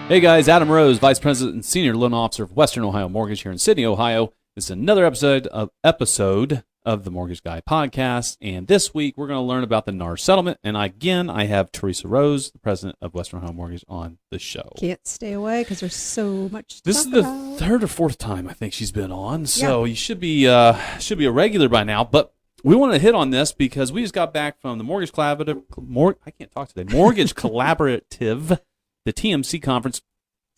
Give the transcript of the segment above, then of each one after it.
Hey guys, Adam Rose, Vice President and Senior Loan Officer of Western Ohio Mortgage here in Sydney, Ohio. This is another episode of the Mortgage Guy podcast, and this week we're going to learn about the NAR settlement. And again, I have Teresa Rose, the President of Western Ohio Mortgage, on the show. Can't stay away because there's so much to This is talk the about. third or fourth time I think she's been on, so you should be a regular by now. But we want to hit on this because we just got back from the Mortgage Collaborative. Mortgage Collaborative, the TMC conference.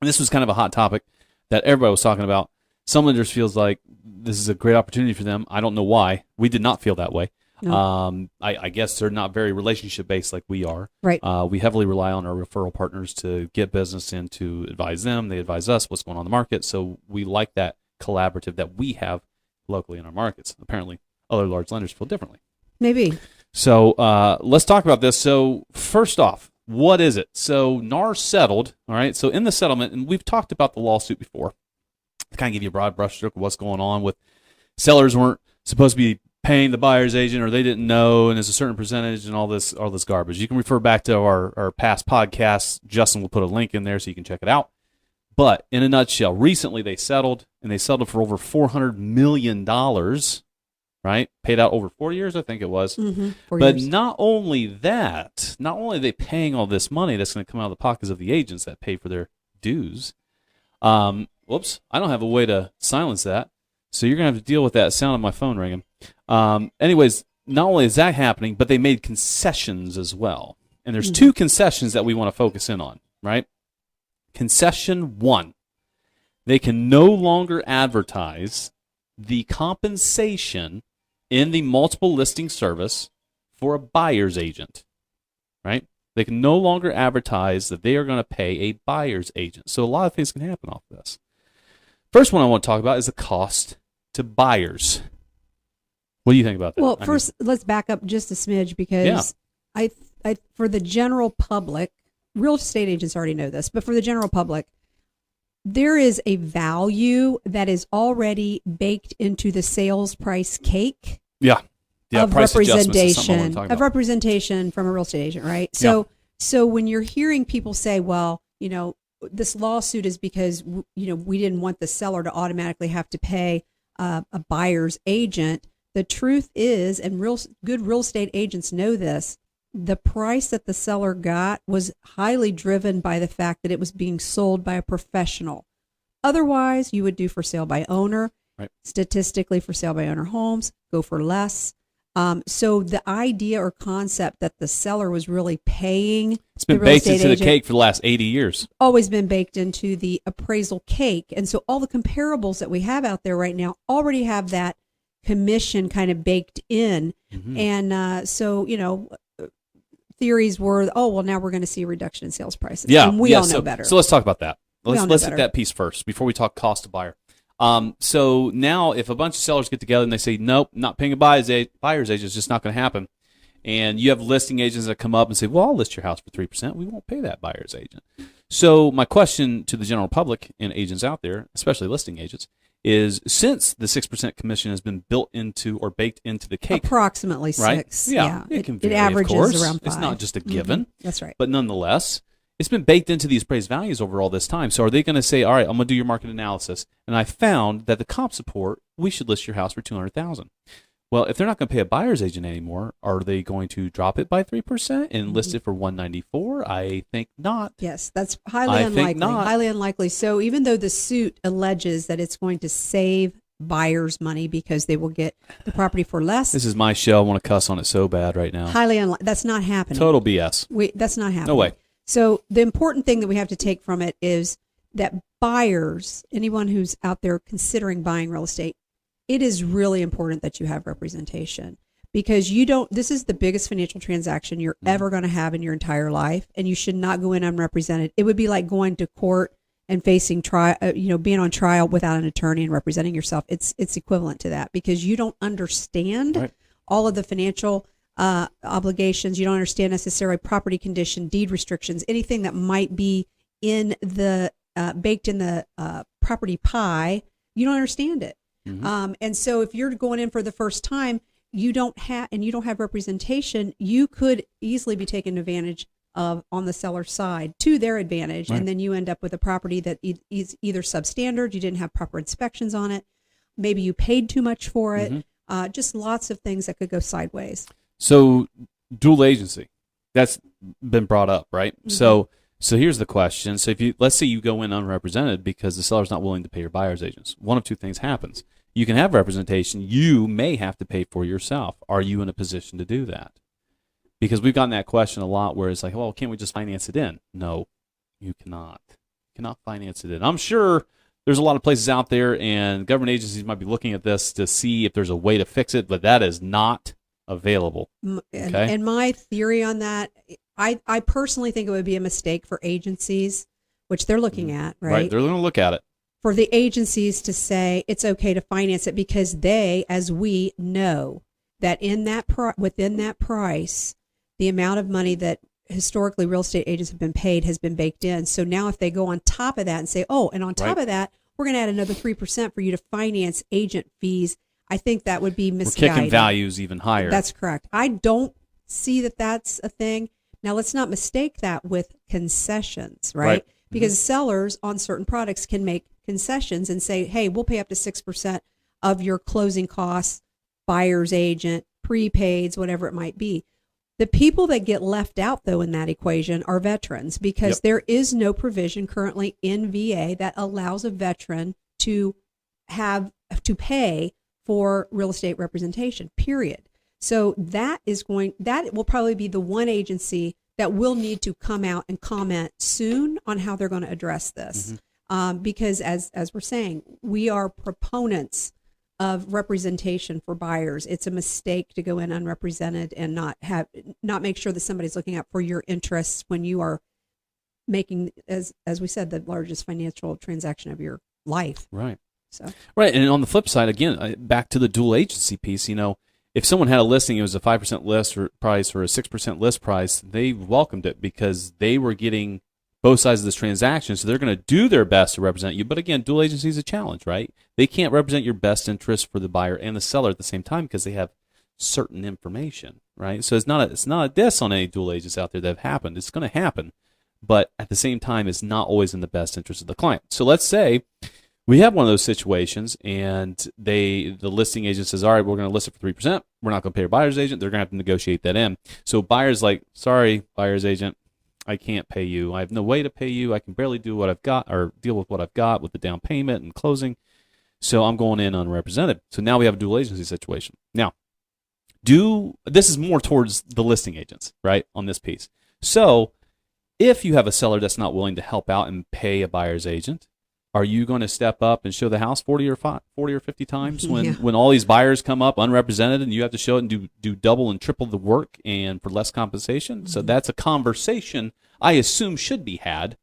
And this was kind of a hot topic that everybody was talking about. Some lenders feels like this is a great opportunity for them. I don't know why. We did not feel that way. No. I guess they're not very relationship-based like we are. Right. We heavily rely on our referral partners to get business in, to advise them. They advise us what's going on in the market. So we like that collaborative that we have locally in our markets. Apparently, other large lenders feel differently. Maybe. So let's talk about this. So first off, what is it? So NAR settled, all right? So in the settlement, and we've talked about the lawsuit before, to kind of give you a broad brushstroke of what's going on with sellers weren't supposed to be paying the buyer's agent, or they didn't know, and there's a certain percentage and all this garbage. You can refer back to our past podcasts. Justin will put a link in there so you can check it out. But in a nutshell, recently they settled, and they settled for over $400 million, right? Paid out over 4 years, I think it was. Mm-hmm. But not only that, not only are they paying all this money that's going to come out of the pockets of the agents that pay for their dues. Whoops, I don't have a way to silence that. So you're going to have to deal with that sound of my phone ringing. Anyways, not only is that happening, but they made concessions as well. And there's two concessions that we want to focus in on, right? Concession 1, they can no longer advertise the compensation in the multiple listing service for a buyer's agent, right? They can no longer advertise that they are going to pay a buyer's agent. So a lot of things can happen off of this. First one I want to talk about is the cost to buyers. What do you think about that? Well, first, let's back up just a smidge because I for the general public, real estate agents already know this, but for the general public, there is a value that is already baked into the sales price cake. Of price representation from a real estate agent, right? So when you're hearing people say, well, this lawsuit is because we didn't want the seller to automatically have to pay a buyer's agent. The truth is, and good real estate agents know this, the price that the seller got was highly driven by the fact that it was being sold by a professional. Otherwise, you would do for sale by owner. Right. Statistically, for sale by owner homes go for less. So the idea or concept that the seller was really paying, it's been baked into the cake for the last 80 years. Always been baked into the appraisal cake. And so all the comparables that we have out there right now already have that commission kind of baked in. Mm-hmm. And theories were, now we're going to see a reduction in sales prices. Yeah, and we all know better. So let's talk about that. Let's hit that piece first before we talk cost to buyer. So now if a bunch of sellers get together and they say, nope, not paying a buyer's agent, it's just not going to happen. And you have listing agents that come up and say, well, I'll list your house for 3%. We won't pay that buyer's agent. So my question to the general public and agents out there, especially listing agents, is since the 6% commission has been built into or baked into the cake. Approximately 6. Right? Yeah. It can vary, it averages of course. around 5. It's not just a given. Mm-hmm. That's right. But nonetheless, it's been baked into these appraised values over all this time. So are they going to say, all right, I'm going to do your market analysis, and I found that the comp support, we should list your house for $200,000. Well, if they're not going to pay a buyer's agent anymore, are they going to drop it by 3% and list it for $194,000? I think not. Yes, that's highly unlikely. Think not. Highly unlikely. So even though the suit alleges that it's going to save buyers money because they will get the property for less. This is my show. I want to cuss on it so bad right now. Highly unlikely. That's not happening. Total BS. That's not happening. No way. So the important thing that we have to take from it is that buyers, anyone who's out there considering buying real estate, it is really important that you have representation because this is the biggest financial transaction you're ever going to have in your entire life, and you should not go in unrepresented. It would be like going to court and facing trial, being on trial without an attorney and representing yourself. It's equivalent to that because you don't understand all of the financial obligations. You don't understand necessarily property condition, deed restrictions, anything that might be in the baked in the property pie. You don't understand it. Mm-hmm. And so if you're going in for the first time, you don't have representation, you could easily be taken advantage on the seller's side to their advantage. Right. And then you end up with a property that is either substandard, you didn't have proper inspections on it, maybe you paid too much for it, just lots of things that could go sideways. So dual agency, that's been brought up, right? So here's the question. So let's say you go in unrepresented because the seller's not willing to pay your buyer's agents. One of two things happens. You can have representation. You may have to pay for yourself. Are you in a position to do that? Because we've gotten that question a lot where it's like, well, can't we just finance it in? No, you cannot. You cannot finance it in. I'm sure there's a lot of places out there, and government agencies might be looking at this to see if there's a way to fix it, but that is not available. Okay? And my theory on that, I personally think it would be a mistake for agencies, which they're looking at, right? Right, they're going to look at it. For the agencies to say it's okay to finance it because they, as we know, that in that within that price, the amount of money that historically real estate agents have been paid has been baked in. So now if they go on top of that and say, oh, and on top of that, we're going to add another 3% for you to finance agent fees, I think that would be misguided. We're kicking values even higher. That's correct. I don't see that that's a thing. Now, let's not mistake that with concessions, right? Because sellers on certain products can make concessions and say, hey, we'll pay up to 6% of your closing costs, buyer's agent, prepaids, whatever it might be. The people that get left out, though, in that equation are veterans, because there is no provision currently in VA that allows a veteran to pay for real estate representation, period. So that will probably be the one agency that will need to come out and comment soon on how they're going to address this. Because as we're saying, we are proponents of representation for buyers. It's a mistake to go in unrepresented and not make sure that somebody's looking out for your interests when you are making, as we said, the largest financial transaction of your life. Right. So. Right, and on the flip side, again, back to the dual agency piece, if someone had a listing, it was a 5% list price or a 6% list price, they welcomed it because they were getting both sides of this transaction, so they're going to do their best to represent you. But again, dual agency is a challenge, right? They can't represent your best interest for the buyer and the seller at the same time because they have certain information, right? So it's not a diss on any dual agents out there that have happened. It's going to happen, but at the same time, it's not always in the best interest of the client. So let's say we have one of those situations, and the listing agent says, all right, we're going to list it for 3%. We're not going to pay our buyer's agent. They're going to have to negotiate that in. So buyer's like, sorry, buyer's agent, I can't pay you. I have no way to pay you. I can barely do what I've got or deal with what I've got with the down payment and closing. So I'm going in unrepresented. So now we have a dual agency situation. Now, this is more towards the listing agents, right, on this piece. So if you have a seller that's not willing to help out and pay a buyer's agent, are you going to step up and show the house 40 or 50 times when all these buyers come up unrepresented and you have to show it and do double and triple the work and for less compensation? So that's a conversation I assume should be had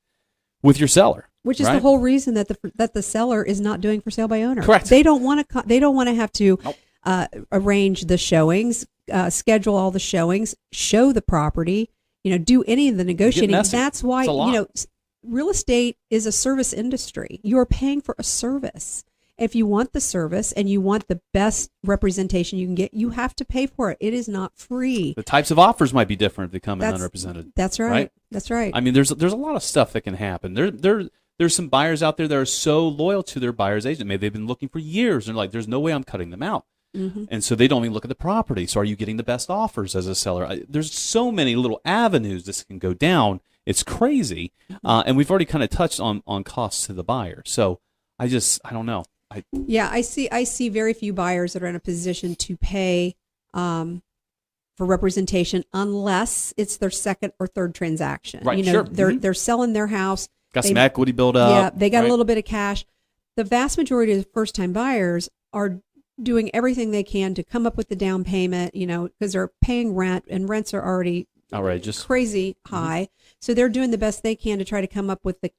with your seller, which is the whole reason that the seller is not doing for sale by owner. Correct. They don't want to have to arrange the showings, schedule all the showings, show the property, do any of the negotiating. That's why real estate is a service industry. You are paying for a service. If you want the service and you want the best representation you can get, you have to pay for it. It is not free. The types of offers might be different if they come in unrepresented. That's right. That's right. I mean, there's a lot of stuff that can happen. There's some buyers out there that are so loyal to their buyer's agent. Maybe they've been looking for years. And they're like, there's no way I'm cutting them out. And so they don't even look at the property. So are you getting the best offers as a seller? There's so many little avenues this can go down. It's crazy. And we've already kind of touched on costs to the buyer. So I don't know. I see very few buyers that are in a position to pay for representation unless it's their second or third transaction. Right, they're selling their house. Got some equity built up. Yeah, they got a little bit of cash. The vast majority of first-time buyers are doing everything they can to come up with the down payment, because they're paying rent, and rents are already outrageous, crazy high. So they're doing the best they can to try to come up with the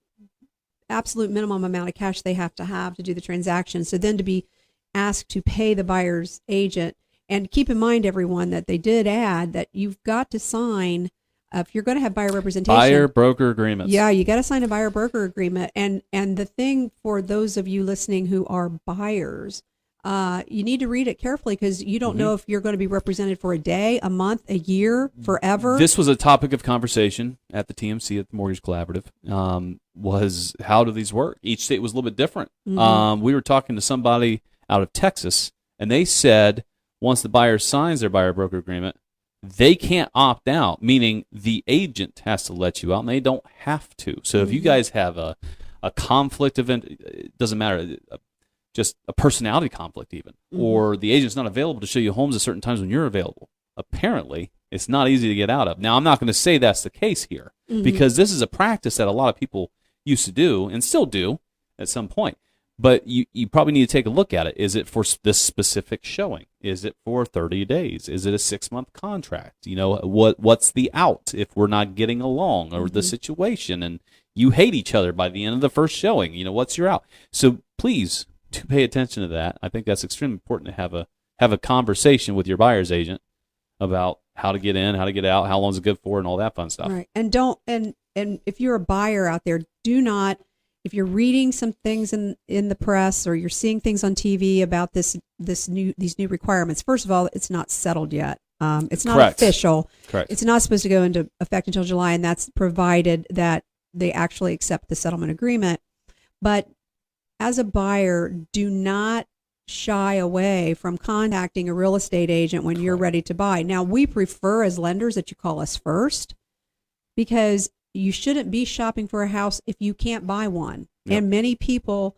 absolute minimum amount of cash they have to do the transaction. So then to be asked to pay the buyer's agent, and keep in mind, everyone, that they did add that you've got to sign, if you're going to have buyer representation, buyer broker agreements. Yeah, you got to sign a buyer broker agreement. And the thing for those of you listening who are buyers, you need to read it carefully because you don't know if you're going to be represented for a day, a month, a year, forever. This was a topic of conversation at the TMC, at the Mortgage Collaborative, was how do these work? Each state was a little bit different. We were talking to somebody out of Texas, and they said once the buyer signs their buyer-broker agreement, they can't opt out, meaning the agent has to let you out, and they don't have to. So if you guys have a conflict event, it doesn't matter, just a personality conflict even, or the agent's not available to show you homes at certain times when you're available, apparently it's not easy to get out of. Now, I'm not going to say that's the case here, because this is a practice that a lot of people used to do and still do at some point. But you probably need to take a look at it. Is it for this specific showing? Is it for 30 days? Is it a 6-month contract? You know, what's the out if we're not getting along, or the situation and you hate each other by the end of the first showing? You know, what's your out? So please do pay attention to that. I think that's extremely important to have a conversation with your buyer's agent about how to get in, how to get out, how long is it good for, and all that fun stuff. Right. And if you're a buyer out there, do not, if you're reading some things in the press or you're seeing things on TV about these new requirements, first of all, it's not settled yet. It's not official. Correct. It's not supposed to go into effect until July, and that's provided that they actually accept the settlement agreement. But as a buyer, do not shy away from contacting a real estate agent when you're ready to buy. Now, we prefer as lenders that you call us first, because you shouldn't be shopping for a house if you can't buy one. Yep. And many people,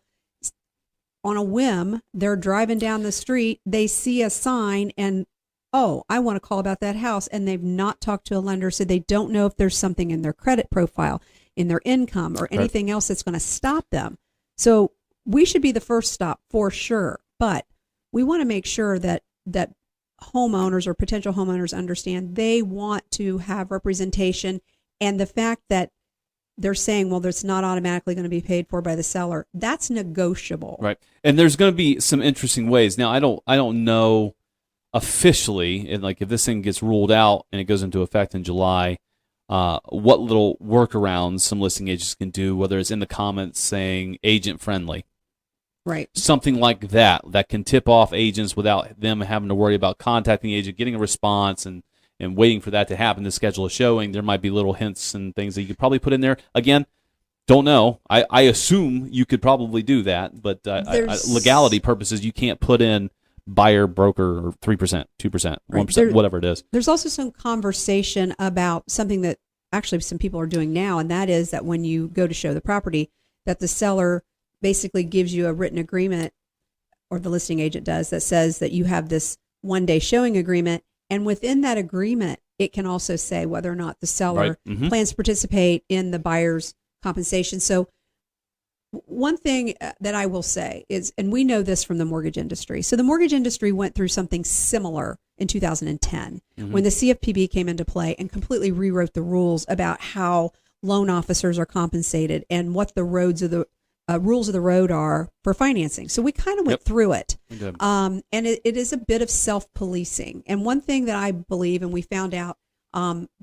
on a whim, they're driving down the street, they see a sign and, oh, I want to call about that house. And they've not talked to a lender, so they don't know if there's something in their credit profile, in their income, or anything else that's going to stop them. So we should be the first stop for sure. But we want to make sure that homeowners or potential homeowners understand they want to have representation. And the fact that they're saying, well, that's not automatically going to be paid for by the seller, that's negotiable. Right. And there's going to be some interesting ways. Now, I don't know officially, and like if this thing gets ruled out and it goes into effect in July, what little workarounds some listing agents can do, whether it's in the comments saying agent friendly. Right. Something like that can tip off agents without them having to worry about contacting the agent, getting a response, and waiting for that to happen to schedule a showing. There might be little hints and things that you could probably put in there. Again, don't know. I assume you could probably do that, but legality purposes, you can't put in buyer, broker, or 3%, 2%, 1%, whatever it is. There's also some conversation about something that actually some people are doing now, and that is that when you go to show the property, that the seller basically gives you a written agreement, or the listing agent does, that says that you have this one-day showing agreement. And within that agreement, it can also say whether or not the seller plans to participate in the buyer's compensation. So one thing that I will say is, and we know this from the mortgage industry. So the mortgage industry went through something similar in 2010 when the CFPB came into play and completely rewrote the rules about how loan officers are compensated and what the rules of the road are for financing. So we kind of went through it. And it is a bit of self-policing. And one thing that I believe, and we found out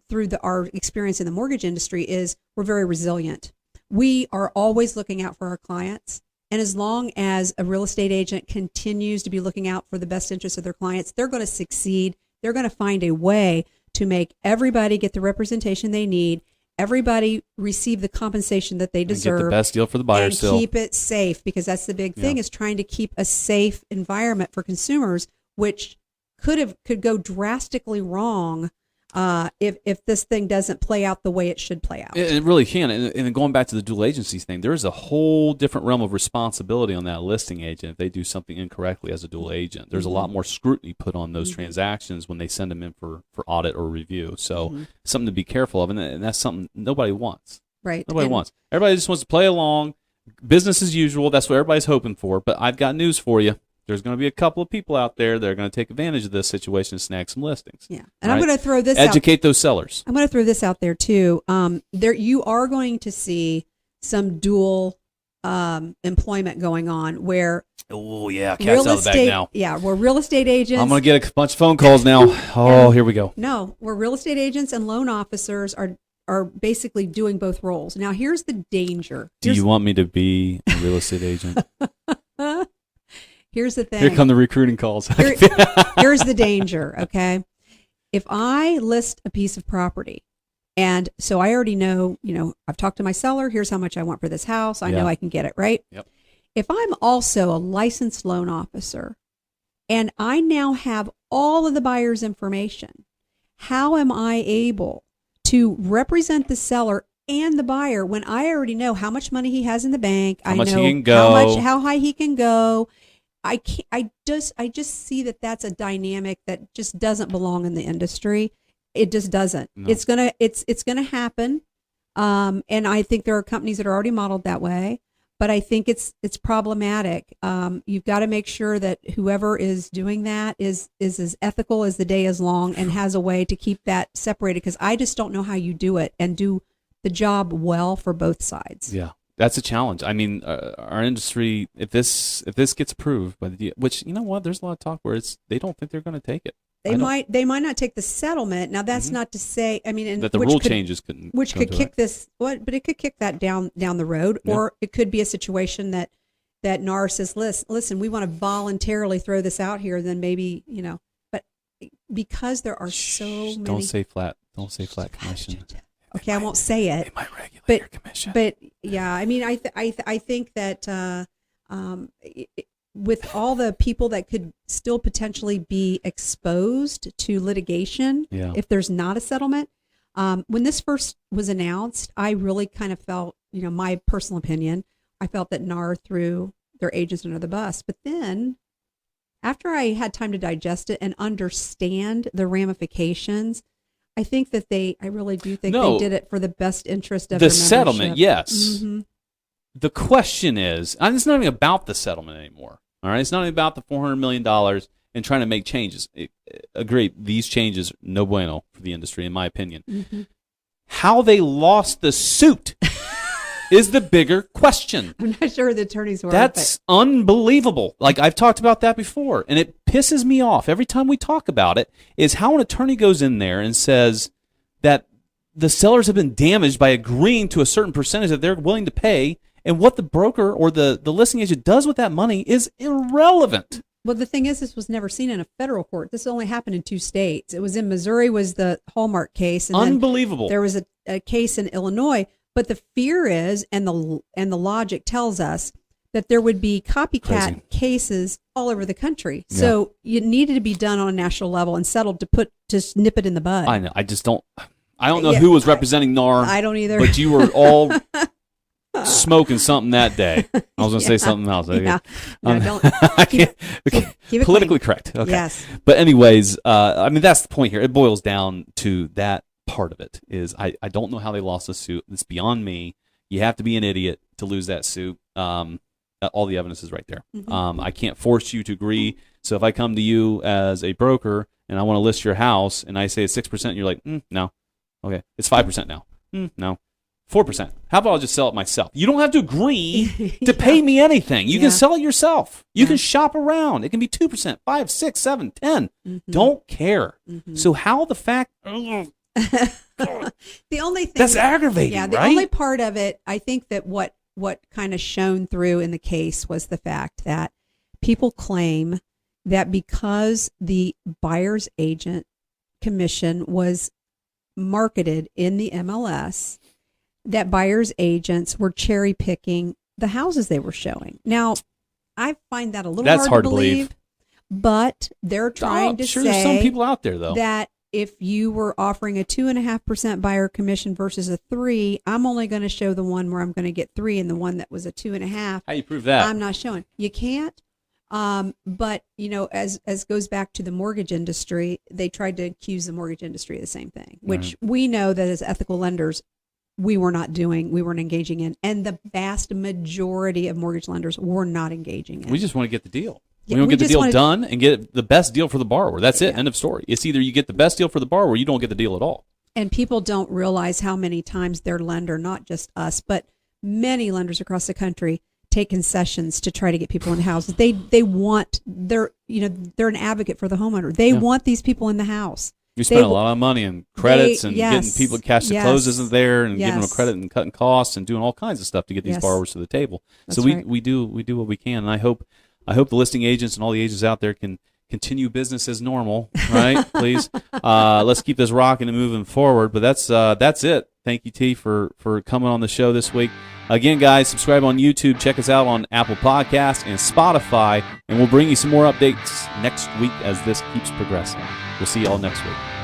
through our experience in the mortgage industry, is we're very resilient. We are always looking out for our clients. And as long as a real estate agent continues to be looking out for the best interests of their clients, they're going to succeed. They're going to find a way to make everybody get the representation they need, everybody receive the compensation that they deserve, and get the best deal for the buyer, and still keep it safe, because that's the big thing, is trying to keep a safe environment for consumers, which could go drastically wrong if this thing doesn't play out the way it should play out. It really can. And going back to the dual agencies thing, there's a whole different realm of responsibility on that listing agent if they do something incorrectly as a dual agent. There's a lot more scrutiny put on those transactions when they send them in for audit or review. So something to be careful of, and that's something nobody wants. Right. Nobody wants. Everybody just wants to play along. Business as usual. That's what everybody's hoping for. But I've got news for you. There's going to be a couple of people out there that are going to take advantage of this situation and snag some listings. Yeah. And I'm going to throw this Educate those sellers. I'm going to throw this out there too. You are going to see some dual employment going on where cat's out of the bag now. Yeah, where real estate agents. I'm going to get a bunch of phone calls now. Here we go. No, where real estate agents and loan officers are basically doing both roles. Now, here's the danger. Do you want me to be a real estate agent? Here's the thing. Here come the recruiting calls. Here's the danger, okay? If I list a piece of property, and so I already know, I've talked to my seller, here's how much I want for this house. I know I can get it, right? Yep. If I'm also a licensed loan officer and I now have all of the buyer's information, how am I able to represent the seller and the buyer when I already know how much money he has in the bank? How much know he can go. how high he can go. I just see that that's a dynamic that just doesn't belong in the industry. It just doesn't. No. It's gonna happen. And I think there are companies that are already modeled that way. But I think it's problematic. You've got to make sure that whoever is doing that is as ethical as the day is long and has a way to keep that separated, because I just don't know how you do it and do the job well for both sides. Yeah, that's a challenge. I mean, our industry, if this gets approved by the, which, you know what, there's a lot of talk where they don't think they're going to take it. They might not take the settlement. Now that's not to say, I mean, that the rule changes could kick this, but it could kick that down the road, or it could be a situation that NAR says, listen, we want to voluntarily throw this out here. Then maybe, but because there are so many. Don't say flat commission. Okay, I won't say it. They might regulate your commission. But yeah, I mean, I think that with all the people that could still potentially be exposed to litigation if there's not a settlement. When this first was announced, I really kind of felt, my personal opinion, I felt that NAR threw their agents under the bus. But then after I had time to digest it and understand the ramifications, I think that I really do think they did it for the best interest of the their settlement. membership. Yes. Mm-hmm. The question is, and it's not even about the settlement anymore. All right, it's not even about the $400 million and trying to make changes. Agree, these changes, no bueno for the industry, in my opinion. Mm-hmm. How they lost the suit is the bigger question. I'm not sure the attorneys were. That's unbelievable. Like, I've talked about that before, and it pisses me off every time we talk about it, is how an attorney goes in there and says that the sellers have been damaged by agreeing to a certain percentage that they're willing to pay, and what the broker or the listing agent does with that money is irrelevant. Well, the thing is, this was never seen in a federal court. This only happened in 2 states. It was in Missouri, was the Hallmark case. And unbelievable. There was a case in Illinois. But the fear is, and the logic tells us, that there would be copycat cases all over the country. Yeah. So it needed to be done on a national level and settled to nip it in the bud. I know. I don't know who was representing NAR. I don't either. But you were all smoking something that day. I was going to say something else. Yeah. No, keep it politically correct. Okay. Yes. But anyways, I mean, that's the point here. It boils down to that part of it is I don't know how they lost the suit. It's beyond me. You have to be an idiot to lose that suit. All the evidence is right there. Mm-hmm. I can't force you to agree. So if I come to you as a broker and I want to list your house and I say it's 6%, and you're like, no. Okay, it's 5% now. No. 4%. How about I'll just sell it myself? You don't have to agree to pay me anything. You can sell it yourself. You can shop around. It can be 2%, 5, 6, 7, 10. Mm-hmm. Don't care. Mm-hmm. So how the fact... the only thing that's aggravating. Yeah, the only part of it, I think that what kind of shone through in the case was the fact that people claim that because the buyer's agent commission was marketed in the MLS, that buyer's agents were cherry picking the houses they were showing. Now, I find that a little hard to believe, but they're trying to say there's some people out there though that if you were offering a 2.5% buyer commission versus a 3%, I'm only going to show the one where I'm going to get 3%, and the one that was a 2.5%. How you prove that? I'm not showing. You can't. But as goes back to the mortgage industry, they tried to accuse the mortgage industry of the same thing, which we know that as ethical lenders, we weren't engaging in, and the vast majority of mortgage lenders were not engaging in. We just want to get the deal. We don't get the deal done and get the best deal for the borrower. That's it. End of story. It's either you get the best deal for the borrower or you don't get the deal at all. And people don't realize how many times their lender, not just us, but many lenders across the country, take concessions to try to get people in houses. They're an advocate for the homeowner. They want these people in the house. You spend a lot of money in credits and getting people cash to close isn't there, and giving them credit and cutting costs and doing all kinds of stuff to get these borrowers to the table. That's so we do what we can, and I hope I hope the listing agents and all the agents out there can continue business as normal, right? Please. Let's keep this rocking and moving forward. But that's it. Thank you, T, for coming on the show this week. Again, guys, subscribe on YouTube. Check us out on Apple Podcasts and Spotify, and we'll bring you some more updates next week as this keeps progressing. We'll see you all next week.